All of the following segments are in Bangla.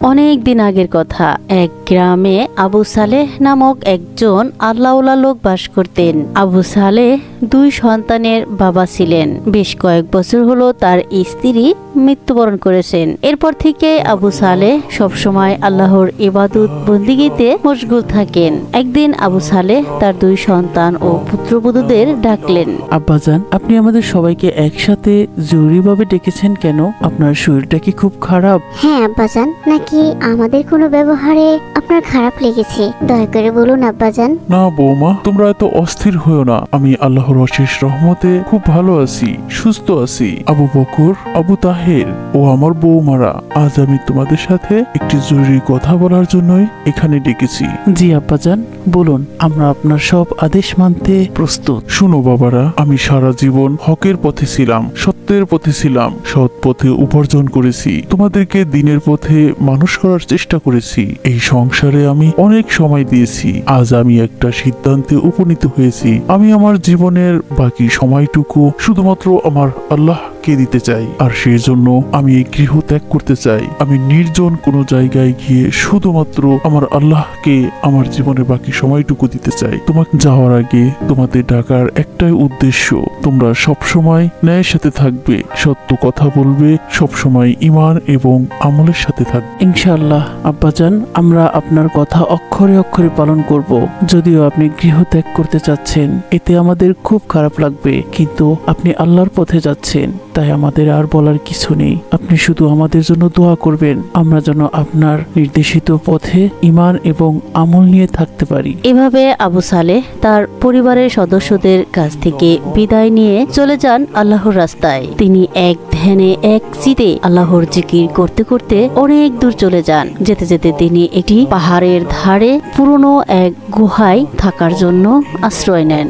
অনেক দিন আগের কথা, এক গ্রামে আবু সালেহ নামক একজন আল্লাহওয়ালা লোক বাস করতেন। আবু সালেহ দুই সন্তানের বাবা ছিলেন। বেশ কয়েক বছর হলো তার স্ত্রী মৃত্যুবরণ করেছেন। এরপর থেকে আবু সালেহ সবসময় আল্লাহর ইবাদত বন্দিগিতে মশগুল থাকেন। একদিন আবু সালেহ তার দুই সন্তান ও পুত্রবধূদের ডাকলেন। আব্বাজান, আপনি আমাদের সবাইকে একসাথে জরুরিভাবে ডেকেছেন কেন? আপনার শরীরটা কি খুব খারাপ? হ্যাঁ আব্বাজান, নাকি আমাদের কোনো ব্যবহারে আপনার খারাপ লেগেছে? দয়া করে বলুন আব্বাজান। না বৌমা, তোমরা এত অস্থির হয়েও না। আমি আল্লাহর অশেষ রহমতে খুব ভালো আছি, সুস্থ আছি। আবু বকর, আবু তাহের ও আমার বৌমারা, আজ আমি তোমাদের সাথে একটি জরুরি কথা বলার জন্যই এখানে ডেকেছি। জি আব্বাজান, বলুন, আমরা আপনার সব আদেশ মানতে প্রস্তুত। শুনো বাবারা, আমি সারা জীবন হকের পথে ছিলাম, সত্যের পথে ছিলাম, সৎ পথে উপার্জন করেছি, তোমাদেরকে দিনের পথে মানুষ করার চেষ্টা করেছি। এই সংসারে আমি অনেক সময় দিয়েছি। আজ আমি একটা সিদ্ধান্তে উপনীত হয়েছি। আমি আমার জীবনের বাকি সময়টুকু শুধুমাত্র আমার আল্লাহকে দিতে চাই, আর সেই জন্য আমি এই গৃহ ত্যাগ করতে চাই। আমি নির্জন কোনো জায়গায় গিয়ে শুধুমাত্র আমার আল্লাহকে আমার জীবনের বাকি সময়টুকু দিতে চাই। তোমাকে যাওয়ার আগে তোমাদের ডাকার একটাই উদ্দেশ্য, তোমরা সবসময় ন্যায়ের সাথে থাকবে, সত্য কথা বলবে, সবসময় ঈমান এবং আমলের সাথে থাকবে। ইনশাআল্লাহ আব্বাজান, আমরা আপনার কথা অক্ষরে অক্ষরে পালন করব। যদিও আপনি গৃহ ত্যাগ করতে চাচ্ছেন, এতে আমাদের খুব খারাপ লাগবে, কিন্তু আপনি আল্লাহর পথে যাচ্ছেন, তাই আমাদের আর বলার কিছু নেই। আপনি শুধু আমাদের জন্য দোয়া করবেন, আমরা যেন আপনার নির্দেশিত পথে ঈমান এবং আমল নিয়ে থাকতে পারি। এভাবে আবু সালেহ তার পরিবারের সদস্যদের কাছ থেকে বিদায় নিয়ে চলে যান আল্লাহর রাস্তায়। তিনি এক ধ্যানে এক চিতে আল্লাহর জিকির করতে করতে অনেক দূর চলে যান। যেতে যেতে তিনি একটি পাহাড়ের ধারে পুরনো এক গুহায় থাকার জন্য আশ্রয় নেন।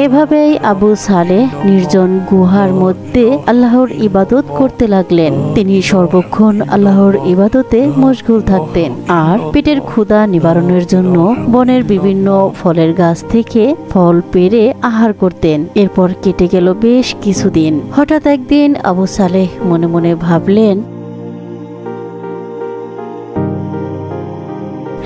এভাবেই আবু সালেহ নির্জন গুহার মধ্যে আল্লাহর ইবাদত করতে লাগলেন। তিনি সর্বক্ষণ আল্লাহর ইবাদতে মশগুল থাকতেন আর পেটের ক্ষুধা নিবারণের জন্য বনের বিভিন্ন ফলের গাছ থেকে ফল পেড়ে আহার করতেন। এরপর কেটে গেল বেশ কিছুদিন। হঠাৎ একদিন আবু সালেহ মনে মনে ভাবলেন,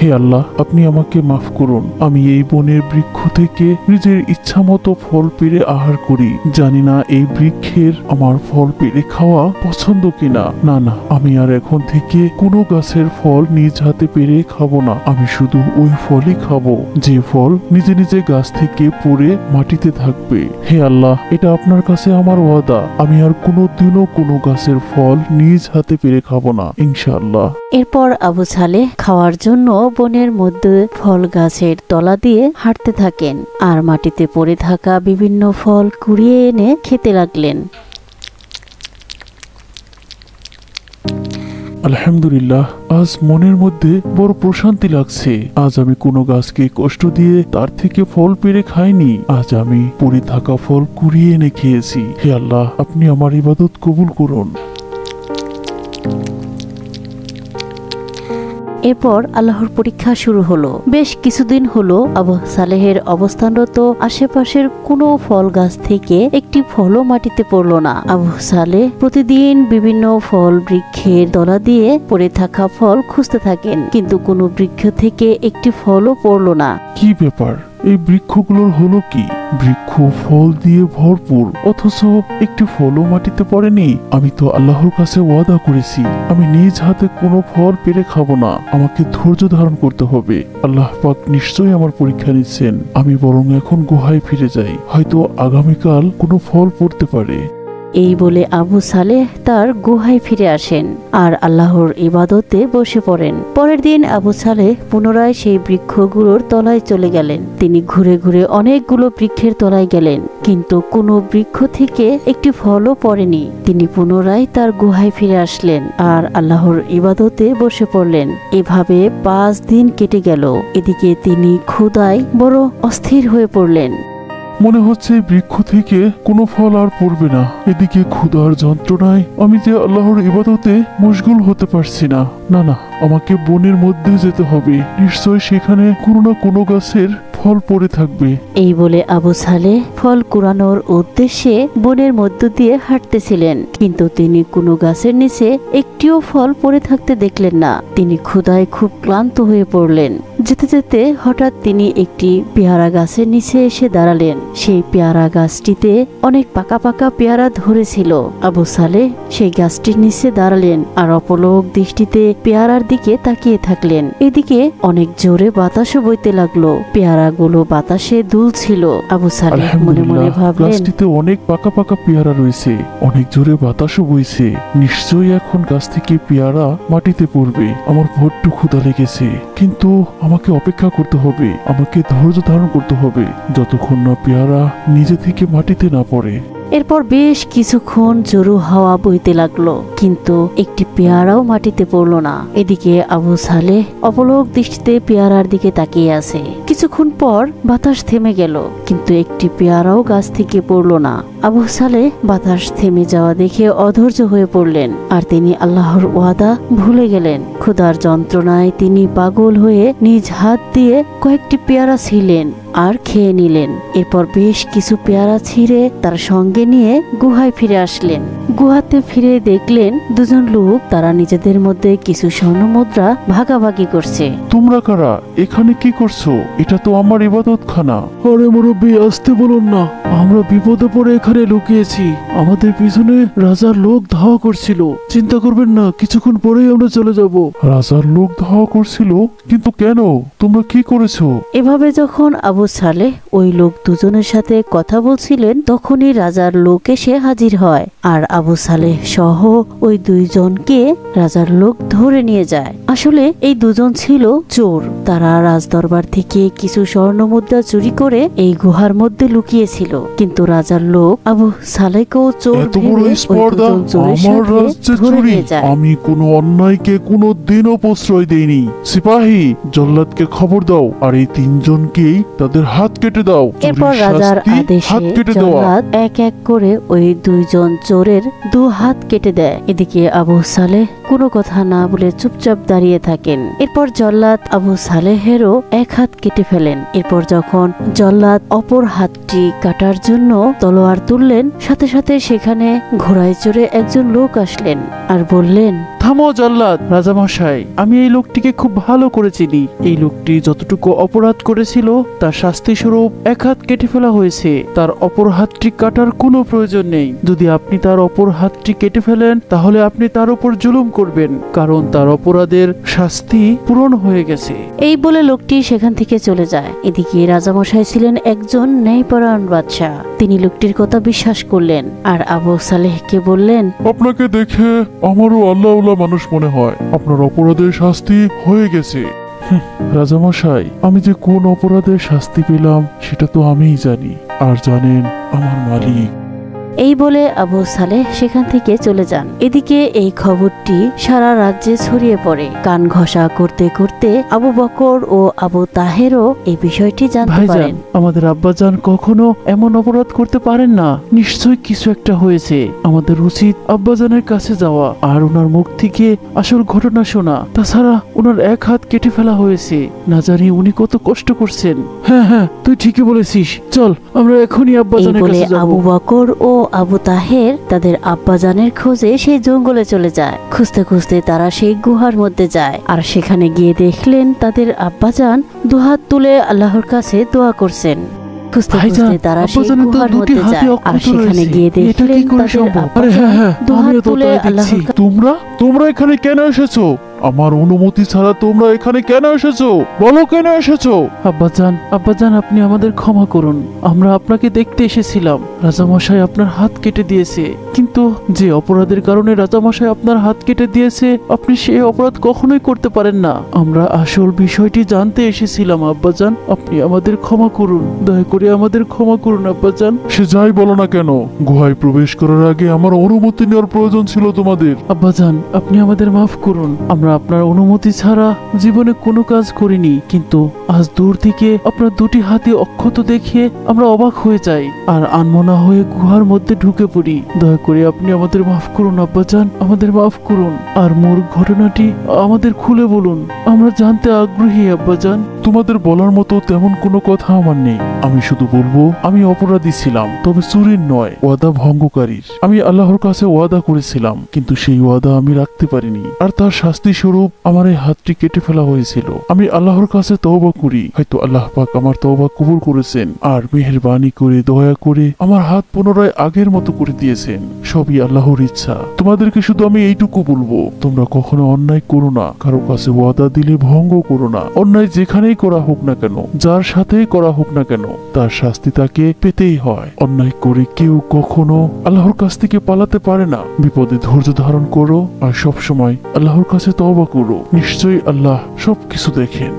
হে আল্লাহ, আপনি আমাকে মাফ করুন। আমি এই বনের বৃক্ষ থেকে নিজের ইচ্ছা মতো ফল পেড়ে আহার করি। জানি না এই বৃক্ষের আমার ফল পেড়ে খাওয়া পছন্দ কিনা। না না, আমি আর এখন থেকে কোনো গাছের ফল নিজ হাতে পেড়ে খাবো না। আমি শুধু ওই ফলই খাবো যে ফল নিজে নিজে গাছ থেকে পড়ে মাটিতে থাকবে। হে আল্লাহ, এটা আপনার কাছে আমার ওয়াদা। আমি আর কোনোদিনও কোনো গাছের ফল নিজ হাতে পেড়ে খাবো না, ইনশাআল্লাহ। এরপর আবু সালেহ খাওয়ার জন্য বনের মধ্যে ফল গাছের তলা দিয়ে হাঁটতে থাকেন আর মাটিতে পড়ে থাকা বিভিন্ন ফল কুড়িয়ে এনে খেতে লাগলেন। আলহামদুলিল্লাহ, আজ মনের মধ্যে বড় প্রশান্তি লাগছে। আজ আমি কোনো গাছকে কষ্ট দিয়ে তার থেকে ফল পেড়ে খাইনি। আজ আমি পড়ে থাকা ফল কুড়িয়ে এনে খেয়েছি। হে আল্লাহ, আপনি আমার ইবাদত কবুল করুন। এরপর আল্লাহর পরীক্ষা শুরু হলো। বেশ কিছুদিন হলো আবু সালেহের অবস্থানরত আশেপাশের কোনো ফল গাছ থেকে একটি ফলও মাটিতে পড়ল না। আবু সালেহ প্রতিদিন বিভিন্ন ফল বৃক্ষের তলা দিয়ে পড়ে থাকা ফল খুঁজতে থাকেন, কিন্তু কোনো বৃক্ষ থেকে একটি ফলও পড়ল না। কি ব্যাপার, এই বৃক্ষগুলোর হলো কি? বৃক্ষ ফল দিয়ে ভরপুর, অথচ একটি ফলও মাটিতে পড়েনি। আমি তো আল্লাহর কাছে ওয়াদা করেছি, আমি নিজ হাতে কোনো ফল পেড়ে খাবো না। আমাকে ধৈর্য ধারণ করতে হবে। আল্লাহ পাক নিশ্চয়ই আমার পরীক্ষা নিচ্ছেন। আমি বরং এখন গুহায় ফিরে যাই, হয়তো আগামীকাল কোনো ফল পড়তে পারে। এই বলে আবু সালেহ তার গুহায় ফিরে আসেন আর আল্লাহর ইবাদতে বসে পড়েন। পরের দিন আবু সালেহ পুনরায় সেই বৃক্ষগুলোর তলায় চলে গেলেন। তিনি ঘুরে ঘুরে অনেকগুলো বৃক্ষের তলায় গেলেন, কিন্তু কোনো বৃক্ষ থেকে একটি ফলও পড়েনি। তিনি পুনরায় তার গুহায় ফিরে আসলেন আর আল্লাহর ইবাদতে বসে পড়লেন। এভাবে 5 দিন কেটে গেল। এদিকে তিনি ক্ষুধায় বড় অস্থির হয়ে পড়লেন। মনে হচ্ছে এই বৃক্ষ থেকে কোনো ফল আর পড়বে না। এদিকে ক্ষুধার যন্ত্রণায় আমি যে আল্লাহর ইবাদতে মশগুল হতে পারছি না। না না, আমাকে বনের মধ্যে যেতে হবে। নিশ্চয় সেখানে কোনো না কোনো গাছের ফল পড়ে থাকবে। এই বলে আবু সালেহ ফল কুড়ানোর উদ্দেশ্যে বনের মধ্য দিয়ে হাঁটতেছিলেন, কিন্তু তিনি কোনো গাছের নিচে একটিও ফল পড়ে থাকতে দেখলেন না। তিনি ক্ষুধায় খুব ক্লান্ত হয়ে পড়লেন। যেতে যেতে হঠাৎ তিনি একটি পেয়ারা গাছের নিচে এসে দাঁড়ালেন। সেই পেয়ারা গাছটিতে অনেক পাকা পাকা পেয়ারা ধরেছিল। আবু সালেহ সেই গাছটির নিচে দাঁড়ালেন আর অপলক দৃষ্টিতে পেয়ারার দিকে তাকিয়ে থাকলেন। এদিকে অনেক জোরে বাতাসও বইতে লাগলো। পেয়ারাগুলো বাতাসে দুলছিল। আবু সালেহ মনে মনে আলহামদুলিল্লাহ, ভাবলেন, গাছটিতে অনেক পাকা পাকা পেয়ারা রয়েছে, অনেক জোরে বাতাসও বইছে। নিশ্চয়ই এখন গাছ থেকে পেয়ারা মাটিতে পড়বে। আমার বড্ড ক্ষুধা লেগেছে, কিন্তু আমাকে অপেক্ষা করতে হবে, আমাকে ধৈর্য ধারণ করতে হবে যতক্ষণ না পেয়ারা নিজে থেকে মাটিতে না পড়ে। এরপর বেশ কিছুক্ষণ জোরু হাওয়া বইতে লাগলো, কিন্তু একটি পেয়ারাও মাটিতে পড়লো না। এদিকে আবু সালেহ অপলক দৃষ্টিতে পেয়ারার দিকে তাকিয়ে আছে। কিছুক্ষণ পর বাতাস থেমে গেল, কিন্তু একটি পেয়ারাও গাছ থেকে পড়লো না। আবু সালেহ বাতাস থেমে যাওয়া দেখে অধৈর্য হয়ে পড়লেন, আর তিনি আল্লাহর ওয়াদা ভুলে গেলেন। ক্ষুধার যন্ত্রণায় তিনি পাগল হয়ে নিজ হাত দিয়ে কয়েকটি পেয়ারা ছিলেন আর খেয়ে নিলেন। এরপর বেশ কিছু পেয়ারা ছিঁড়ে তার সঙ্গে নিয়ে গুহায় ফিরে আসলেন। গুহাতে ফিরে দেখলেন দুজন লোক তারা নিজেদের মধ্যে কিছু স্বর্ণ মুদ্রা ভাগাভাগি করছে। তোমরা কারা? এখানে কি করছো? এটা তো আমার ইবাদতখানা। আরে মুরব্বী, আসতে বলুন না, আমরা বিপদে পড়ে এখানে লুকিয়েছি। আমাদের পিছনে রাজার লোক ধাওয়া করছিল। চিন্তা করবেন না, কিছুক্ষণ পরেই আমরা চলে যাব। রাজার লোক ধাওয়া করছিল? কিন্তু কেন? তোমরা কি করেছো? এভাবে যখন আবু সালেহ ওই লোক দুজনের সাথে কথা বলছিলেন, তখনই রাজার লোক এসে হাজির হয়, আর আবু সালেহ সহ ওই দুইজনকে রাজার লোক ধরে নিয়ে যায়। আসলে এই দুজন ছিল চোর। তারা রাজদরবার থেকে কিছু স্বর্ণ মুদ্রা চুরি করে এই গুহার মধ্যে লুকিয়েছিল, কিন্তু রাজার লোক আবু সালেহকেও চোর এত বড় ভেবে ওই স্পর্ধা! দুজন চোরের আমার সাথে রাজ্যে ধরে চুরি! নিয়ে যায়। আমি কোনো অন্যায়কে কোনো দিনও প্রশ্রয় দেইনি। সিপাহী, জল্লাদকে খবর দাও, আর এই তিনজনকেই তাদের হাত কেটে দাও। এরপর চুরির রাজার শাস্তি আদেশে হাত কেটে দেওয়া। জল্লাদ এক এক করে ওই দুইজন চোরের দু হাত কেটে দেয়। এদিকে আবু সালেহ কোনো কথা না বলে চুপচাপ দাঁড়িয়ে থাকেন। এরপর জল্লাদ আবু সালেহেরও এক হাত কেটে ফেলেন। এরপর যখন জল্লাদ অপর হাতটি কাটার জন্য তলোয়ার তুললেন, সাথে সাথে সেখানে ঘোড়ায় চড়ে একজন লোক আসলেন আর বললেন, থামো জল্লাদ রাজামশাই, আমি এই লোকটিকে খুব ভালো করে চিনি। এই লোকটি যতটুকু অপরাধ করেছিল তার শাস্তি স্বরূপ এক হাত কেটে ফেলা হয়েছে। তার অপর হাতটি কাটার কোনো প্রয়োজন নেই। যদি আপনি তার অপর হাতটি কেটে ফেলেন তাহলে আপনি তার উপর জুলুম করবেন, কারণ তার অপরাধের শাস্তি পূরণ হয়ে গেছে। এই বলে লোকটি সেখান থেকে চলে যায়। এদিকে রাজামশাই ছিলেন একজন ন্যায়পরায়ণ বাদশাহ। তিনি লোকটির কথা বিশ্বাস করলেন আর আবু সালেহকে বললেন, আপনাকে দেখে আমারও আল্লাহওয়ালা মানুষ মনে হয়। আপনার অপরাধের শাস্তি হয়ে গেছে। রাজামশাই, আমি যে কোন অপরাধের শাস্তি পেলাম সেটা তো আমিই জানি, আর জানেন আমার মালিক। এই বলে আবু সালেহ সেখান থেকে চলে যান। এদিকে এই খবরটি সারা রাজ্যে ছড়িয়ে পড়ে। কান ঘষা করতে করতে আবু বকর ও আবু তাহেরও এই বিষয়টি জানতে ভাইজান, পারেন। আমাদের আব্বাজান কখনো এমন অপরাধ করতে পারেন না। নিশ্চয় কিছু একটা হয়েছে। আমাদের উচিত আব্বাজানের কাছে যাওয়া আর ওনার মুখ থেকে আসল ঘটনা শোনা। তাছাড়া ওনার এক হাত কেটে ফেলা হয়েছে, না জানি উনি কত কষ্ট করছেন। হ্যাঁ হ্যাঁ, তুই ঠিকই বলেছিস। চল আমরা এখনই এই আব্বাজানের বলে কাছে যাব। আবু বকর ও আবু তাহের তাদের আব্বাজানের খোঁজে সেই জঙ্গলে চলে যায়। খুঁজতে খুঁজতে তারা সেই গুহার মধ্যে যায়, আর সেখানে গিয়ে দেখলেন তাদের আব্বাজান দুহাত তুলে আল্লাহর কাছে দোয়া করছেন। খুঁজতে ভাইজান, খুঁজতে তারা সেই আব্বাজানের তো গুহার দুটি মধ্যে হাতই যায়, আর অক্ষত সেখানে রয়েছে। গিয়ে এটা কি দেখলেন করে তাদের সম্ভব? আরে আব্বাজান হ্যাঁ হ্যাঁ, দুহাত আমিও তো তুলে তাই আল্লাহর দেখছি। তোমরা এখানে কেন এসেছো? আমার অনুমতি ছাড়া তোমরা এখানে কেন এসেছো? বলো কেন এসেছো? আব্বাজান আপনি আমাদের ক্ষমা করুন। আমরা আপনাকে দেখতে এসেছিলাম। রাজামশাই আপনার হাত কেটে দিয়েছে, কিন্তু যে অপরাধের কারণে রাজামশাই আপনার হাত কেটে দিয়েছে আপনি সেই অপরাধ কখনোই করতে পারেন না। আমরা আসল বিষয়টি জানতে এসেছিলাম আব্বাজান, আপনি আমাদের ক্ষমা করুন। দয়া করে আমাদের ক্ষমা করুন আব্বাজান। সে যাই বলো না কেন, গুহায় প্রবেশ করার আগে আমার অনুমতি নেওয়ার প্রয়োজন ছিল তোমাদের। আব্বাজান আপনি আমাদের মাফ করুন। আমরা আমরা আপনার অনুমতি ছাড়া জীবনে কোনো কাজ করিনি, কিন্তু আজ দূর থেকে আপনার দুটি হাতে অক্ষত দেখে আমরা অবাক হয়ে যাই আর আনমনা হয়ে গুহার মধ্যে ঢুকে পড়ি। দয়া করে আপনি আমাদের মাফ করুন আব্বাজান, আমাদের মাফ করুন আর মোর ঘটনাটি আমাদের খুলে বলুন, আমরা জানতে আগ্রহী আব্বাজান। তোমাদের বলার মতো তেমন কোনো কথা আমার নেই। আমি শুধু বলবো আমি অপরাধী ছিলাম, তবে চুরির নয়, ওয়াদা ভঙ্গকারীর। আমি আল্লাহর কাছে ওয়াদা করেছিলাম, কিন্তু সেই ওয়াদা আমি রাখতে পারিনি, আর তার শাস্তি স্বরূপ আমার এই হাতটি কেটে ফেলা হয়েছিল। আমি আল্লাহর কাছে তওবা করি, হয়তো আল্লাহ পাক আমার তওবা কবুল করেছেন আর মেহেরবানি করে দয়া করে আমার হাত পুনরায় আগের মতো করে দিয়েছেন। সবই আল্লাহর ইচ্ছা। তোমাদেরকে শুধু আমি এইটুকু বলবো, তোমরা কখনো অন্যায় করো না, কারো কাছে ওয়াদা দিলে ভঙ্গ করো না। অন্যায় যেখানেই করা হোক না কেন, যার সাথেই করা হোক না কেন, তার শাস্তি তাকে পেতেই হয়। অন্যায় করে কেউ কখনো আল্লাহর কাছ থেকে পালাতে পারে না। বিপদে ধৈর্য ধারণ করো আর সব সময় আল্লাহর কাছে তওবা করো। নিশ্চয়ই আল্লাহ সবকিছু দেখেন।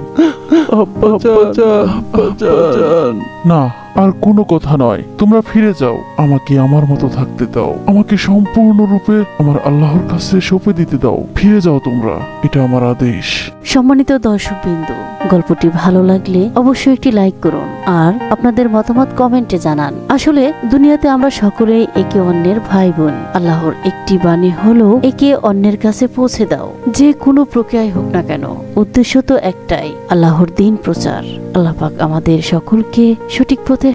না, আর কোনো কথা নয়, তোমরা ফিরে যাও। আমাকে আমার মতো থাকতে দাও। আমাকে সম্পূর্ণরূপে আমার আল্লাহর কাছে সঁপে দিতে দাও। ফিরে যাও তোমরা, এটা আমার আদেশ। সম্মানিত দর্শকবৃন্দু, গল্পটি ভালো লাগলে অবশ্যই একটি লাইক করুন আর আপনাদের মতামত কমেন্টে জানান। আসলে দুনিয়াতে আমরা সকলেই একে অন্যের ভাই বোন। আল্লাহর একটি বাণী হলো একে অন্যের কাছে পৌঁছে দাও। যে কোনো প্রক্রিয়ায় হোক না কেন, উদ্দেশ্য তো একটাই, আল্লাহর দ্বীন প্রচার। আল্লাহ পাক আমাদের সকলকে সঠিক পথে